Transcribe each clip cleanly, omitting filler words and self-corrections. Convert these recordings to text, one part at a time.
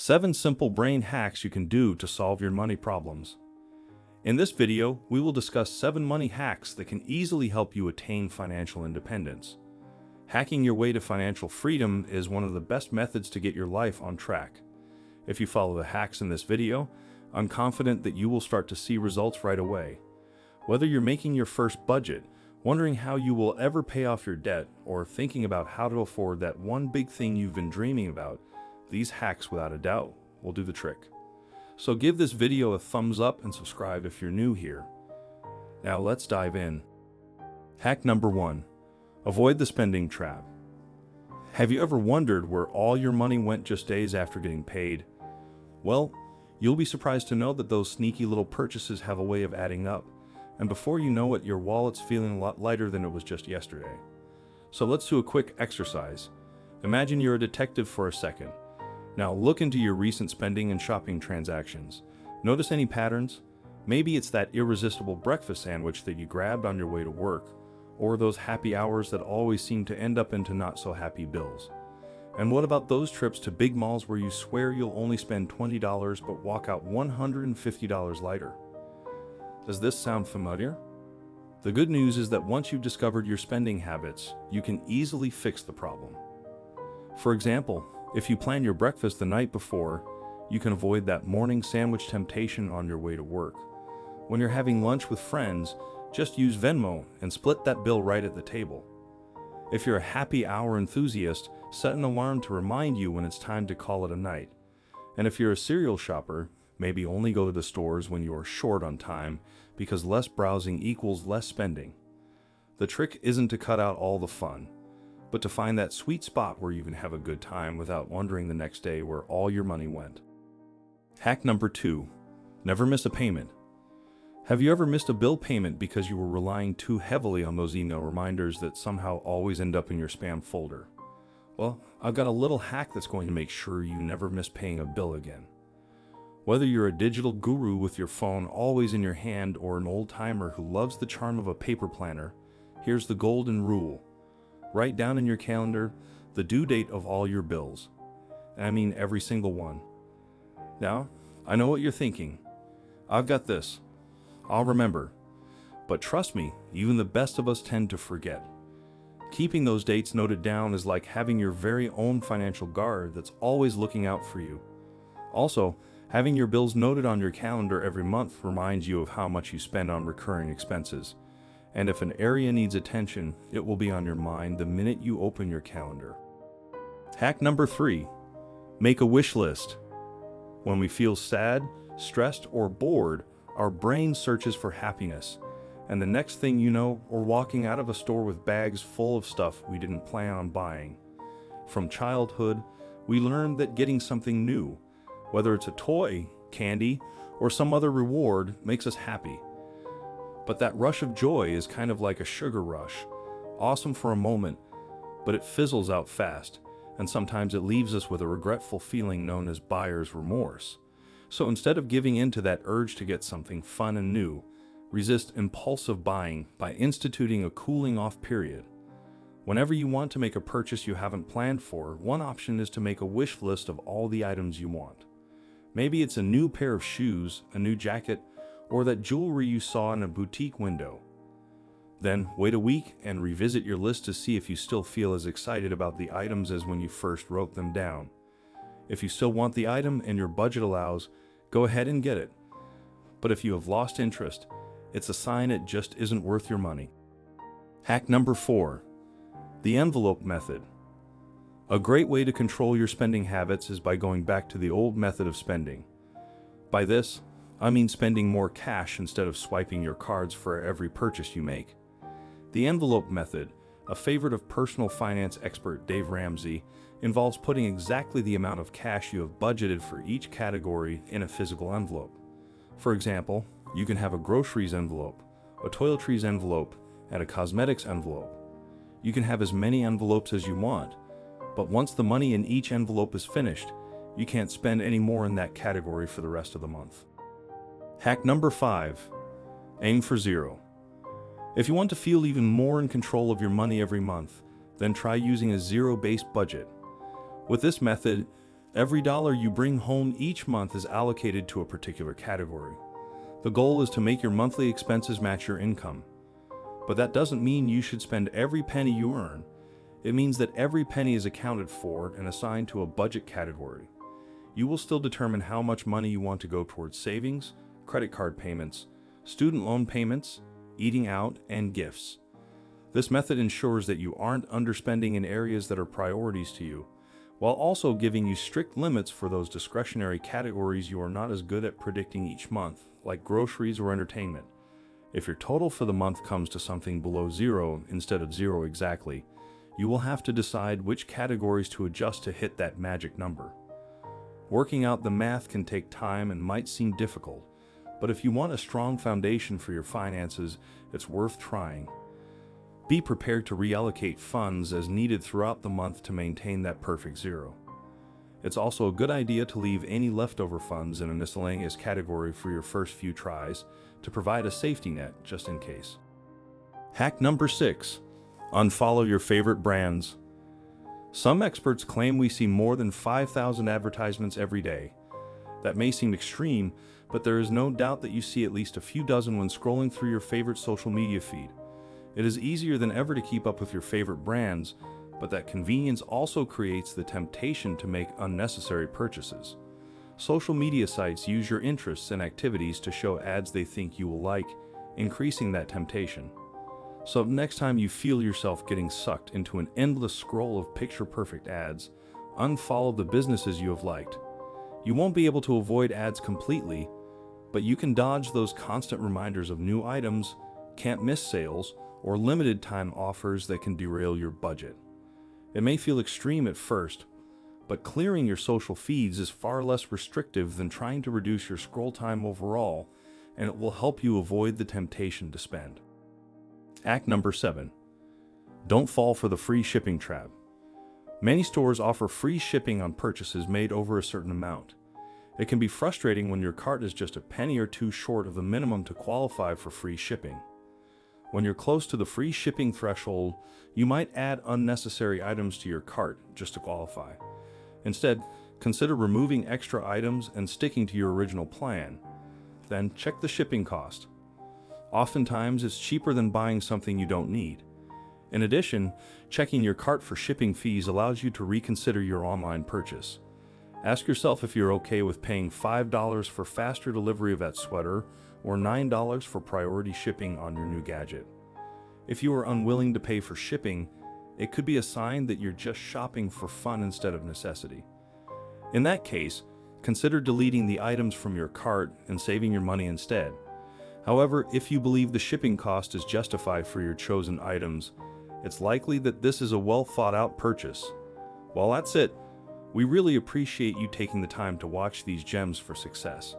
7 simple brain hacks you can do to solve your money problems. In this video, we will discuss 7 money hacks that can easily help you attain financial independence. Hacking your way to financial freedom is one of the best methods to get your life on track. If you follow the hacks in this video, I'm confident that you will start to see results right away. Whether you're making your first budget, wondering how you will ever pay off your debt, or thinking about how to afford that one big thing you've been dreaming about, these hacks without a doubt will do the trick. So give this video a thumbs up and subscribe if you're new here. Now let's dive in. Hack number 1. Avoid the spending trap. Have you ever wondered where all your money went just days after getting paid? Well, you'll be surprised to know that those sneaky little purchases have a way of adding up, and before you know it, your wallet's feeling a lot lighter than it was just yesterday. So let's do a quick exercise. Imagine you're a detective for a second. Now look into your recent spending and shopping transactions. Notice any patterns? Maybe it's that irresistible breakfast sandwich that you grabbed on your way to work, or those happy hours that always seem to end up into not so happy bills. And what about those trips to big malls where you swear you'll only spend $20 but walk out $150 lighter? Does this sound familiar? The good news is that once you've discovered your spending habits, you can easily fix the problem. For example, if you plan your breakfast the night before, you can avoid that morning sandwich temptation on your way to work. When you're having lunch with friends, just use Venmo and split that bill right at the table. If you're a happy hour enthusiast, set an alarm to remind you when it's time to call it a night. And if you're a serial shopper, maybe only go to the stores when you're short on time, because less browsing equals less spending. The trick isn't to cut out all the fun, but to find that sweet spot where you can have a good time without wondering the next day where all your money went. Hack number 2. Never miss a payment. Have you ever missed a bill payment because you were relying too heavily on those email reminders that somehow always end up in your spam folder? Well, I've got a little hack that's going to make sure you never miss paying a bill again. Whether you're a digital guru with your phone always in your hand or an old-timer who loves the charm of a paper planner, here's the golden rule. Write down in your calendar the due date of all your bills. And I mean every single one. Now, I know what you're thinking. I've got this. I'll remember. But trust me, even the best of us tend to forget. Keeping those dates noted down is like having your very own financial guard that's always looking out for you. Also, having your bills noted on your calendar every month reminds you of how much you spend on recurring expenses. And if an area needs attention, it will be on your mind the minute you open your calendar. Hack number 3. Make a wish list. When we feel sad, stressed, or bored, our brain searches for happiness. And the next thing you know, we're walking out of a store with bags full of stuff we didn't plan on buying. From childhood, we learned that getting something new, whether it's a toy, candy, or some other reward, makes us happy. But that rush of joy is kind of like a sugar rush, awesome for a moment, but it fizzles out fast, and sometimes it leaves us with a regretful feeling known as buyer's remorse. So instead of giving in to that urge to get something fun and new, resist impulsive buying by instituting a cooling off period. Whenever you want to make a purchase you haven't planned for, one option is to make a wish list of all the items you want. Maybe it's a new pair of shoes, a new jacket, or that jewelry you saw in a boutique window. Then wait a week and revisit your list to see if you still feel as excited about the items as when you first wrote them down. If you still want the item and your budget allows, go ahead and get it. But if you have lost interest, it's a sign it just isn't worth your money. Hack number 4. The envelope method. A great way to control your spending habits is by going back to the old method of spending. By this, I mean spending more cash instead of swiping your cards for every purchase you make. The envelope method, a favorite of personal finance expert Dave Ramsey, involves putting exactly the amount of cash you have budgeted for each category in a physical envelope. For example, you can have a groceries envelope, a toiletries envelope, and a cosmetics envelope. You can have as many envelopes as you want, but once the money in each envelope is finished, you can't spend any more in that category for the rest of the month. Hack number 5. Aim for 0. If you want to feel even more in control of your money every month, then try using a zero-based budget. With this method, Every dollar you bring home each month is allocated to a particular category. The goal is to make your monthly expenses match your income. But that doesn't mean you should spend every penny you earn. It means that every penny is accounted for and assigned to a budget category. You will still determine how much money you want to go towards savings, credit card payments, student loan payments, eating out, and gifts. This method ensures that you aren't underspending in areas that are priorities to you, while also giving you strict limits for those discretionary categories you are not as good at predicting each month, like groceries or entertainment. If your total for the month comes to something below zero instead of zero exactly, you will have to decide which categories to adjust to hit that magic number. Working out the math can take time and might seem difficult, but if you want a strong foundation for your finances, it's worth trying. Be prepared to reallocate funds as needed throughout the month to maintain that perfect zero. It's also a good idea to leave any leftover funds in a miscellaneous category for your first few tries to provide a safety net just in case. Hack number 6. Unfollow your favorite brands. Some experts claim we see more than 5,000 advertisements every day. That may seem extreme, but there is no doubt that you see at least a few dozen when scrolling through your favorite social media feed. It is easier than ever to keep up with your favorite brands, but that convenience also creates the temptation to make unnecessary purchases. Social media sites use your interests and activities to show ads they think you will like, increasing that temptation. So next time you feel yourself getting sucked into an endless scroll of picture-perfect ads, unfollow the businesses you have liked. You won't be able to avoid ads completely, but you can dodge those constant reminders of new items, can't-miss sales, or limited-time offers that can derail your budget. It may feel extreme at first, but clearing your social feeds is far less restrictive than trying to reduce your scroll time overall, and it will help you avoid the temptation to spend. Hack number 7. Don't fall for the free shipping trap. Many stores offer free shipping on purchases made over a certain amount. It can be frustrating when your cart is just a penny or two short of the minimum to qualify for free shipping. When you're close to the free shipping threshold, you might add unnecessary items to your cart just to qualify. Instead, consider removing extra items and sticking to your original plan. Then check the shipping cost. Oftentimes, it's cheaper than buying something you don't need. In addition, checking your cart for shipping fees allows you to reconsider your online purchase. Ask yourself if you're okay with paying $5 for faster delivery of that sweater or $9 for priority shipping on your new gadget. If you are unwilling to pay for shipping, it could be a sign that you're just shopping for fun instead of necessity. In that case, consider deleting the items from your cart and saving your money instead. However, if you believe the shipping cost is justified for your chosen items, it's likely that this is a well-thought-out purchase. Well, that's it. We really appreciate you taking the time to watch these gems for success.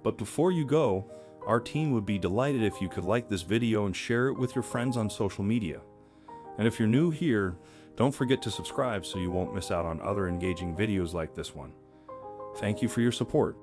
But before you go, our team would be delighted if you could like this video and share it with your friends on social media. And if you're new here, don't forget to subscribe so you won't miss out on other engaging videos like this one. Thank you for your support.